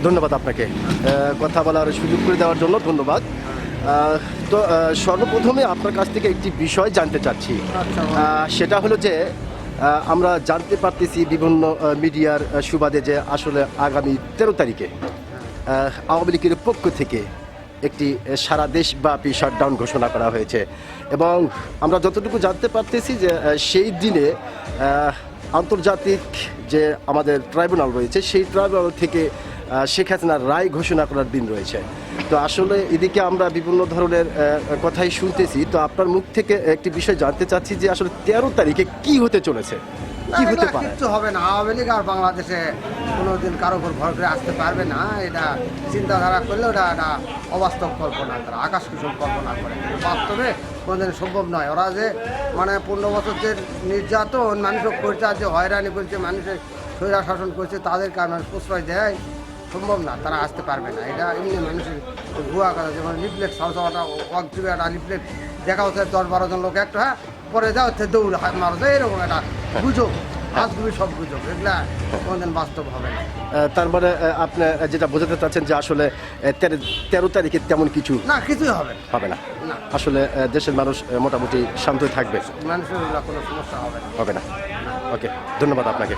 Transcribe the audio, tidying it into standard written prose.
ধন্যবাদ আপনাকে কথা বলার সুযোগ করে দেওয়ার জন্য ধন্যবাদ। তো সর্বপ্রথমে আপনার কাছ থেকে একটি বিষয় জানতে চাচ্ছি। সেটা হলো যে আমরা জানতে পারতেছি বিভিন্ন মিডিয়ার সুবাদে যে আসলে আগামী 13 তারিখে আওয়ামী লীগের পক্ষ থেকে একটি সারা দেশব্যাপী শাটডাউন ঘোষণা করা হয়েছে এবং আমরা যতটুকু জানতে পারতেছি যে সেই দিনে আন্তর্জাতিক যে আমাদের ট্রাইব্যুনাল রয়েছে সেই ট্রাইব্যুনাল থেকে শেখ হাসিনার রায় ঘোষণা করার দিন রয়েছে। তো আসলে এদিকে আমরা বিভিন্ন ধরনের কথাই শুনতেছি। তো আপনার মুখ থেকে একটি বিষয় জানতে চাচ্ছি যে আসলে 13 তারিখে কি হতে চলেছে, কি হতে পারে? কিচ্ছু হবে না। আওয়ামী লীগ আর বাংলাদেশে কোনোদিন কারো উপর ভর করে আসতে পারবে না। এটা চিন্তাধারা করলে ওটা একটা অবাস্তব কল্পনা, তারা আকাশ কুসুম কল্পনা করে, বাস্তবে কোনোদিন সম্ভব নয়। ওরা যে মানে 15 বছর যে নির্যাতন মানুষও করছে, যে হয়রানি করছে, মানুষের স্বৈরা শাসন করছে, তাদের কারণে প্রশ্রয় দেয় সম্ভব না, তারা আসতে পারবে না। এটা এমনি মানুষের ভুয়া কথা। যেমন লিফলেট সালসাওয়াটা ওয়াকযুগে একটা লিফলেট দেখা হচ্ছে 10-12 জন লোক একটা, হ্যাঁ, পরে যা হচ্ছে দৌড় মারো যায়, এরকম একটা গুজব, আজগুবি সব গুজব, এগুলা কোনোদিন বাস্তব হবে না। তার মানে আপনি যেটা বোঝাতে চাচ্ছেন যে আসলে 13 তারিখে তেমন কিছু না, কিছুই হবে হবে না। আসলে দেশের মানুষ মোটামুটি শান্তই থাকবে, মানুষের কোনো সমস্যা হবে না। হবে না। ওকে, ধন্যবাদ আপনাকে।